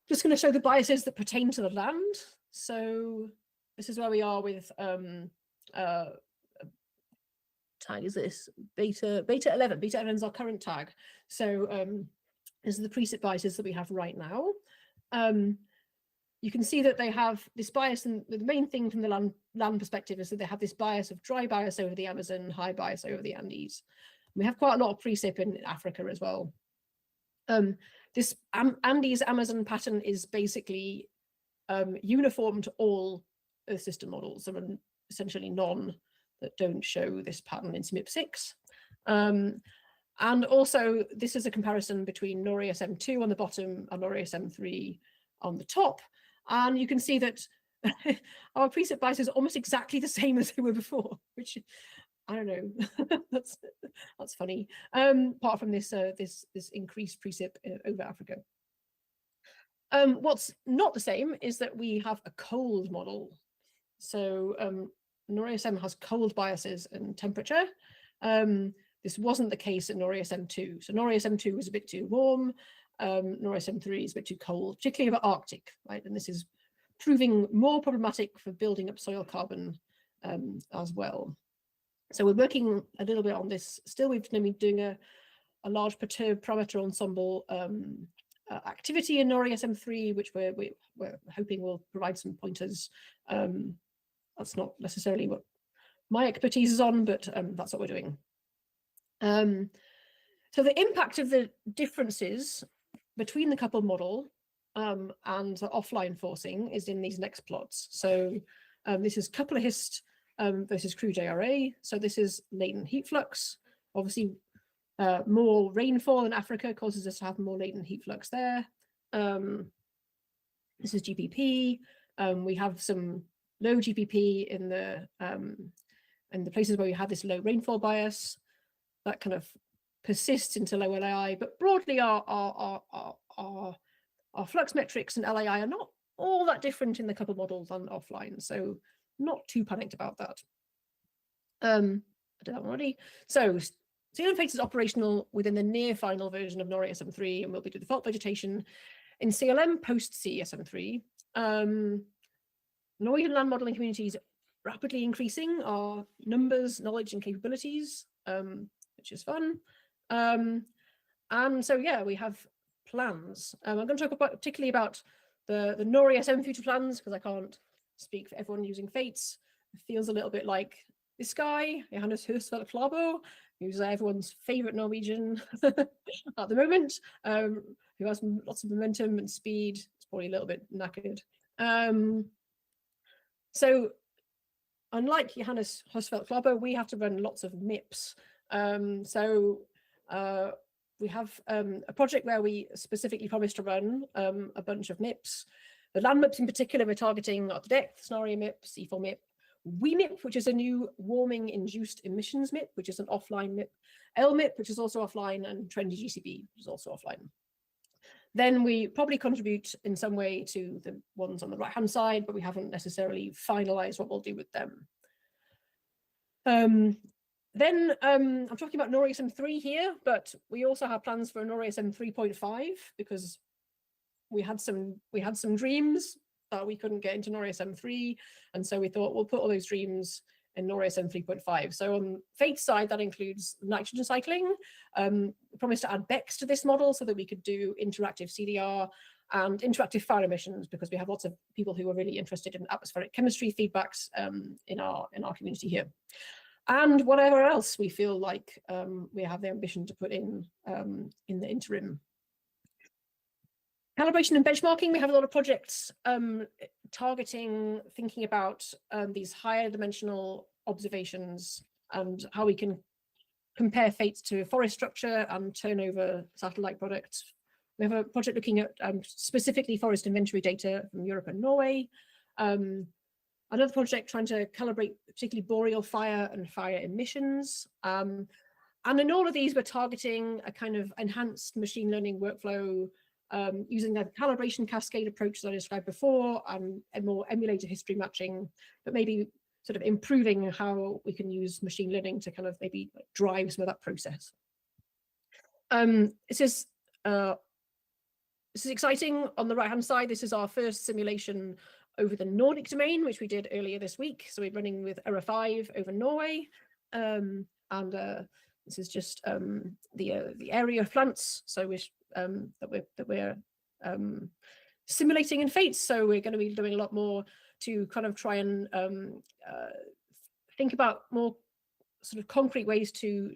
just going to show the biases that pertain to the land. So this is where we are with tag is this beta 11. Beta 11 is our current tag. So this is the preset biases that we have right now. You can see that they have this bias, and the main thing from the land perspective is that they have this bias of dry bias over the Amazon, high bias over the Andes. We have quite a lot of precip in Africa as well. This Andes Amazon pattern is basically uniform to all Earth system models. There are essentially none that don't show this pattern in SMIP 6. And also, this is a comparison between NorESM 2 on the bottom and NorESM 3 on the top. And you can see that our preset bias is almost exactly the same as they were before, which I don't know. that's funny. Apart from this this increased precip over Africa. What's not the same is that we have a cold model. So NorESM has cold biases and temperature. This wasn't the case in NorESM 2. So NorESM 2 was a bit too warm. NorESM 3 is a bit too cold, particularly over Arctic, right? And this is proving more problematic for building up soil carbon as well. So we're working a little bit on this. Still, we've been doing a large perturbed parameter ensemble activity in NorESM 3, which we're hoping will provide some pointers. That's not necessarily what my expertise is on, but that's what we're doing. So the impact of the differences between the coupled model and the offline forcing is in these next plots. So this is coupler hist versus crude JRA. So this is latent heat flux. Obviously, more rainfall in Africa causes us to have more latent heat flux there. This is GPP. We have some low GPP in the places where we have this low rainfall bias that kind of persists into low LAI. But broadly, our flux metrics and LAI are not all that different in the coupled model than offline. So not too panicked about that. I did that one already. So CLM-FATES is operational within the near final version of NorESM 3 and will be to default vegetation in CLM post CESM 3. Norwegian land modeling communities rapidly increasing our numbers, knowledge, and capabilities, which is fun. And so, yeah, we have plans. I'm going to talk about particularly about the NorESM future plans, because I can't speak for everyone using FATES. It feels a little bit like this guy, Johannes Hørsfeldt, who's everyone's favorite Norwegian at the moment, who has lots of momentum and speed. It's probably a little bit knackered. So unlike Johannes Hørsfeldt, we have to run lots of MIPS. We have a project where we specifically promised to run a bunch of MIPS. The land MIPS in particular, we're targeting Architect, Scenario MIP, C4 MIP, WeMIP, which is a new warming-induced emissions MIP, which is an offline MIP, LMIP, which is also offline, and Trendy GCB, which is also offline. Then we probably contribute in some way to the ones on the right-hand side, but we haven't necessarily finalized what we'll do with them. I'm talking about NorESM 3 here, but we also have plans for NorESM 3.5 because we had some dreams that we couldn't get into NorESM 3, and so we thought we'll put all those dreams in NorESM 3.5. So on FATES side, that includes nitrogen cycling. We promised to add BECCS to this model so that we could do interactive CDR and interactive fire emissions, because we have lots of people who are really interested in atmospheric chemistry feedbacks in our community here. And whatever else we feel like we have the ambition to put in the interim. Calibration and benchmarking, we have a lot of projects targeting, thinking about these higher dimensional observations and how we can compare FATES to forest structure and turnover satellite products. We have a project looking at specifically forest inventory data from Europe and Norway. Another project trying to calibrate particularly boreal fire and fire emissions. And in all of these, we're targeting a kind of enhanced machine learning workflow using the calibration cascade approach that I described before, and more emulator history matching, but maybe sort of improving how we can use machine learning to kind of maybe drive some of that process. This is exciting. On the right-hand side, this is our first simulation over the Nordic domain, which we did earlier this week. So we're running with ERA 5 over Norway, and this is just the area of plants. So that we're simulating in FATES. So we're going to be doing a lot more to kind of try and think about more sort of concrete ways to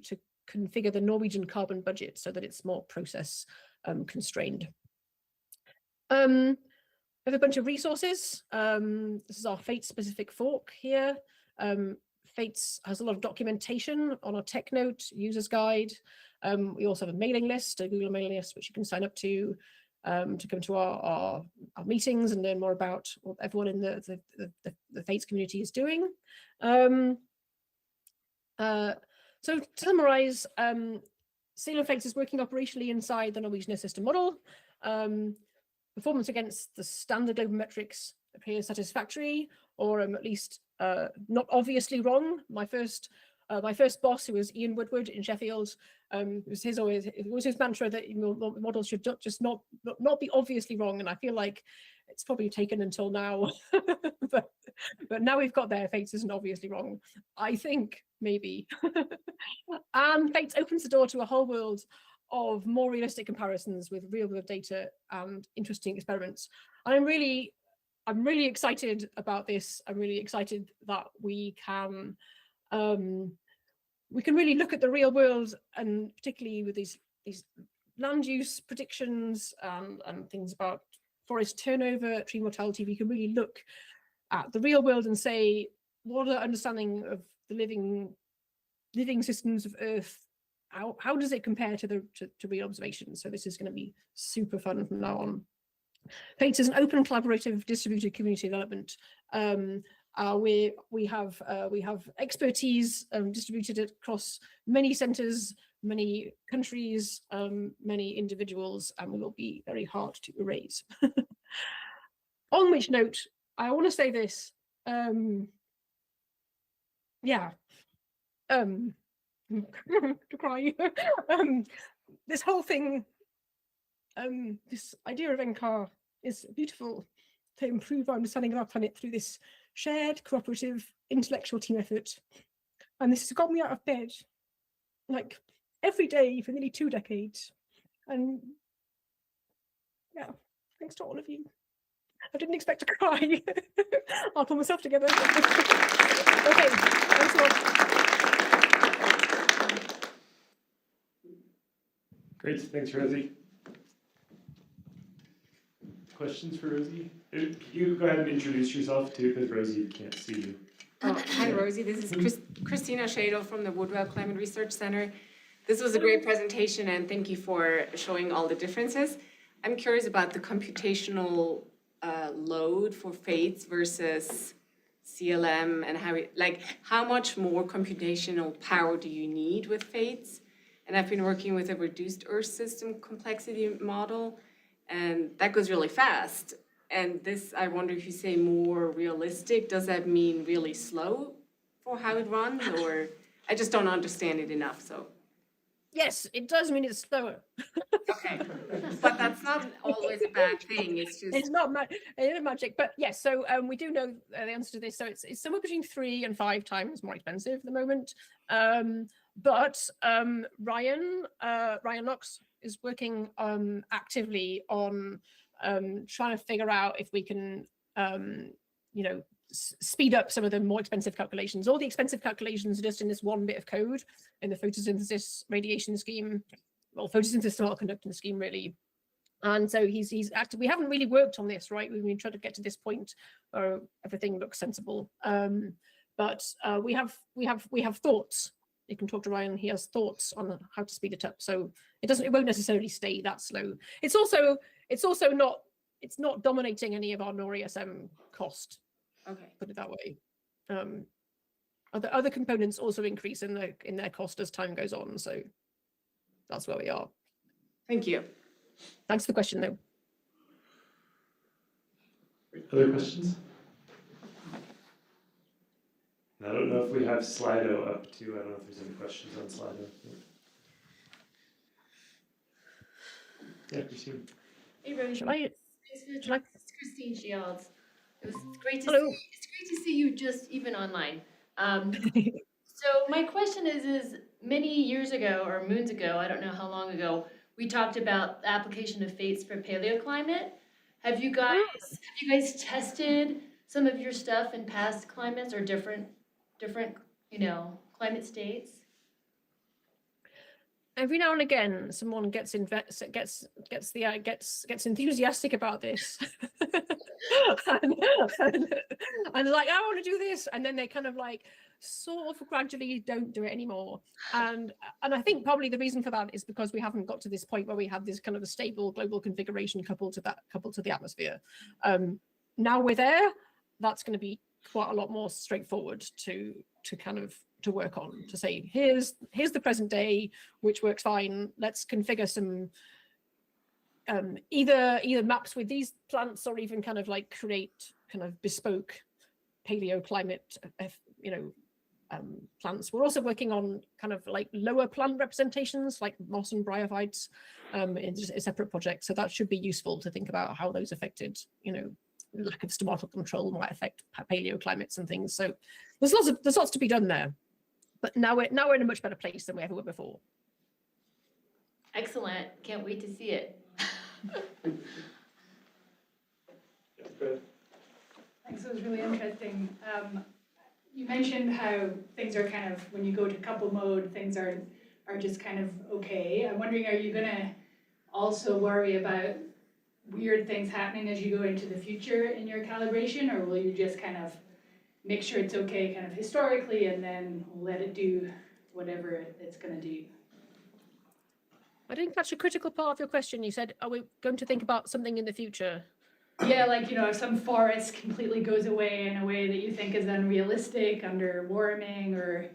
configure the Norwegian carbon budget so that it's more process constrained. We have a bunch of resources. This is our FATES specific fork here. FATES has a lot of documentation on our tech note, user's guide. We also have a mailing list, a Google mailing list, which you can sign up to come to our meetings and learn more about what everyone in the FATES community is doing. So to summarize, CLM-FATES is working operationally inside the Norwegian system model. Performance against the standard global metrics appears satisfactory, or at least not obviously wrong. My first boss, who was Ian Woodward in Sheffield, it was his mantra that models should just not be obviously wrong, and I feel like it's probably taken until now, but now we've got there. FATES isn't obviously wrong, I think, maybe. And FATES opens the door to a whole world of more realistic comparisons with real world data and interesting experiments. And I'm really excited about this. I'm really excited that we can really look at the real world, and particularly with these land use predictions and things about forest turnover, tree mortality. We can really look at the real world and say, what are our understanding of the living systems of Earth? How does it compare to real observations? So this is going to be super fun from now on. FATES is an open, collaborative, distributed community development. We have expertise distributed across many centres, many countries, many individuals, and we will be very hard to erase. On which note, I want to say this. To cry. This whole thing, this idea of NCAR is beautiful to improve our understanding of our planet through this shared, cooperative, intellectual team effort. And this has got me out of bed, like, every day for nearly 2 decades. And yeah, thanks to all of you. I didn't expect to cry. I'll pull myself together. Okay, thanks a lot. Great, thanks, Rosie. Questions for Rosie? You go ahead and introduce yourself too, because Rosie can't see you. Hi, Rosie. This is Christina Shado from the Woodwell Climate Research Center. This was a great presentation, and thank you for showing all the differences. I'm curious about the computational load for FATES versus CLM, and how much more computational power do you need with FATES? And I've been working with a reduced Earth system complexity model, and that goes really fast. And this, I wonder if you say more realistic, does that mean really slow for how it runs, or I just don't understand it enough, so. Yes, it does mean it's slower. Okay, but that's not always a bad thing. It's just it's not magic, but yes. So we do know the answer to this. So it's somewhere between 3 and 5 times more expensive at the moment. But Ryan Knox is working actively on trying to figure out if we can, speed up some of the more expensive calculations. All the expensive calculations are just in this one bit of code in the photosynthesis radiation scheme, well, photosynthesis smart conducting scheme, really. And so he's active. We haven't really worked on this, right? We've been trying to get to this point where everything looks sensible. But we have thoughts. You can talk to Ryan. He has thoughts on how to speed it up. So it won't necessarily stay that slow. It's not dominating any of our NorESM cost. okay. Put it that way. Other components also increase in their cost as time goes on. So that's where we are. Thank you. Thanks for the question, though. Other questions? I don't know if we have Slido up too. I don't know if there's any questions on Slido. Yeah, Christine. Hey, Rosie. It's Christine Shields. It was great to see. It's great to see you just even online. So my question is many years ago or moons ago, I don't know how long ago, we talked about the application of FATES for paleoclimate. Have you guys tested some of your stuff in past climates or different climate states? Every now and again, someone gets enthusiastic about this, and they're like, I want to do this, and then they kind of like sort of gradually don't do it anymore. And I think probably the reason for that is because we haven't got to this point where we have this kind of a stable global configuration coupled to the atmosphere. Now we're there. That's going to be quite a lot more straightforward to work on, to say, here's the present day, which works fine. Let's configure some either maps with these plants, or even kind of like create kind of bespoke paleoclimate plants. We're also working on kind of like lower plant representations like moss and bryophytes in a separate project. So that should be useful to think about how those affected, lack of stomatal control might affect paleoclimates and things. So there's lots to be done there. But now we're in a much better place than we ever were before. Excellent. Can't wait to see it. Thanks, it was really interesting. You mentioned how things are kind of, when you go to couple mode, things are just kind of okay. I'm wondering, are you gonna also worry about weird things happening as you go into the future in your calibration, or will you just kind of make sure it's okay kind of historically and then let it do whatever it's gonna do? I didn't catch a critical part of your question. You said, are we going to think about something in the future? Yeah, like, if some forest completely goes away in a way that you think is unrealistic under warming, or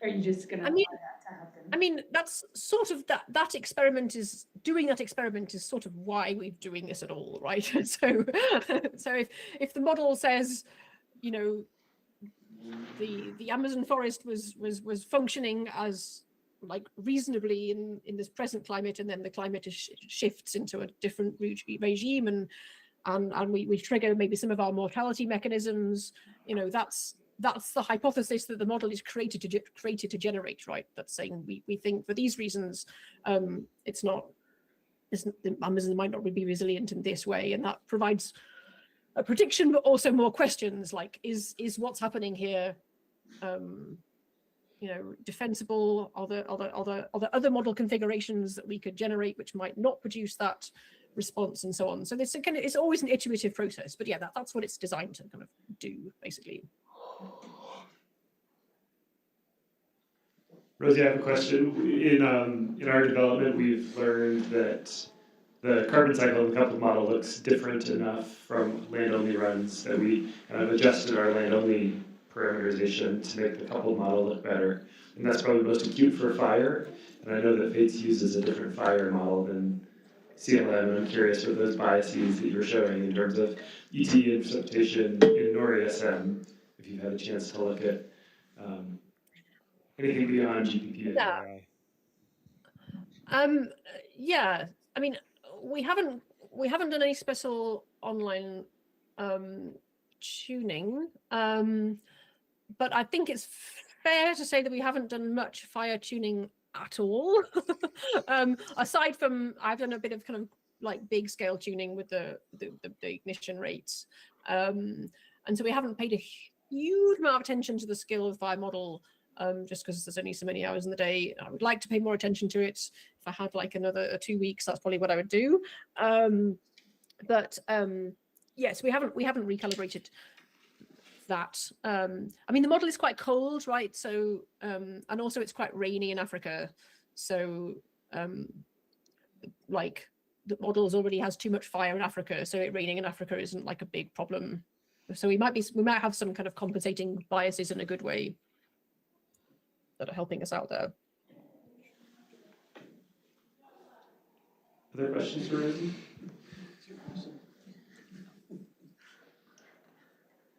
are you just going to allow that to happen? I mean, that's sort of that experiment is sort of why we're doing this at all, right? So if the model says, the Amazon forest was functioning as like reasonably in this present climate, and then the climate shifts into a different regime, and we trigger maybe some of our mortality mechanisms, that's the hypothesis that the model is created to generate, right? That's saying we think for these reasons it's not the Amazon might not be resilient in this way, and that provides a prediction, but also more questions like, is what's happening here, defensible? Are there other model configurations that we could generate which might not produce that response, and so on? So this kind of, it's always an iterative process, but yeah, that's what it's designed to kind of do, basically. Rosie, I have a question. In our development, we've learned that the carbon cycle in the coupled model looks different enough from land-only runs that we kind of adjusted our land-only parameterization to make the coupled model look better. And that's probably most acute for fire. And I know that FATES uses a different fire model than CLM, and I'm curious what those biases that you're showing in terms of ET and precipitation in NorESM, if you've had a chance to look at anything beyond GPP and AI. Yeah, I mean, we haven't done any special online tuning, but I think it's fair to say that we haven't done much fire tuning at all. Aside from, I've done a bit of kind of like big scale tuning with the ignition rates, and so we haven't paid a huge amount of attention to the skill of the fire model. Just because there's only so many hours in the day. I would like to pay more attention to it. If I had like another 2 weeks, that's probably what I would do. Yes, we haven't recalibrated that. I mean, the model is quite cold, right? So, and also it's quite rainy in Africa. So, like the models already has too much fire in Africa, so it raining in Africa isn't like a big problem. So we might have some kind of compensating biases in a good way that are helping us out there. Other questions for Rosie?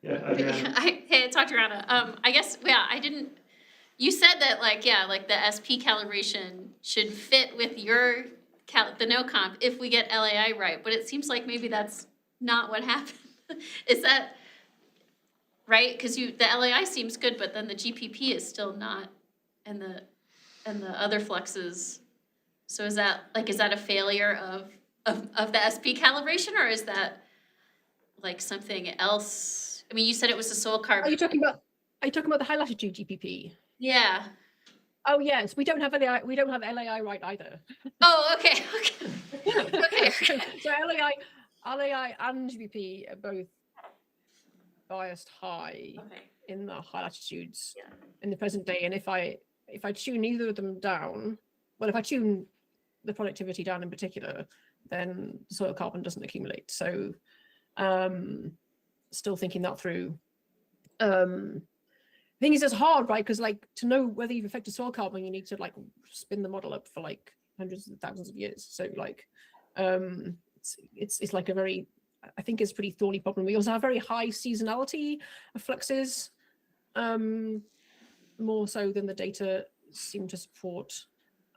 Yeah, Hey, it's Dr. Rana. I guess, yeah, you said that like the SP calibration should fit with the no comp if we get LAI right, but it seems like maybe that's not what happened. Is that right? Because the LAI seems good, but then the GPP is still not, and the other fluxes. So is that a failure of the SP calibration, or is that like something else? I mean, you said it was the soil carbon. Are you talking about the high latitude GPP? Yeah. Oh yes, we don't have LAI. We don't have LAI right either. Oh, okay. So LAI and GPP are both biased high in the high latitudes in the present day. And if I tune either of them down, well, if I tune the productivity down in particular, then soil carbon doesn't accumulate. So still thinking that through. The thing is, it's hard, right? Because like to know whether you've affected soil carbon, you need to like spin the model up for like hundreds of thousands of years. So like it's like a very, I think it's a pretty thorny problem. We also have very high seasonality of fluxes, more so than the data seem to support.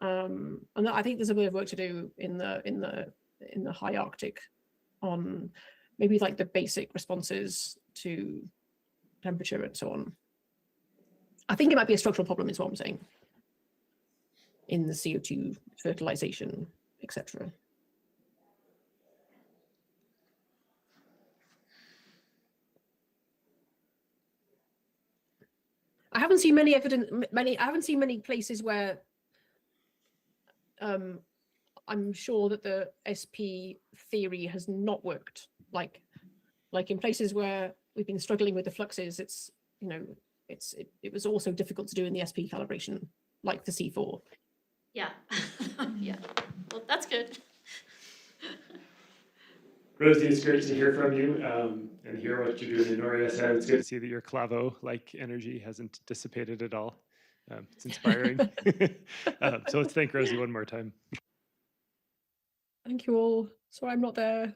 And I think there's a bit of work to do in the high Arctic on maybe like the basic responses to temperature and so on. I think it might be a structural problem, is what I'm saying, in the CO2 fertilization, etc. I haven't seen many places where I'm sure that the SP theory has not worked. Like in places where we've been struggling with the fluxes, it's it was also difficult to do in the SP calibration, like the C4. Yeah. Yeah. Well, that's good. Rosie, it's great to hear from you and hear what you're doing in NorESM. It's good to see that your Clavo-like energy hasn't dissipated at all. It's inspiring. So let's thank Rosie one more time. Thank you all. Sorry I'm not there.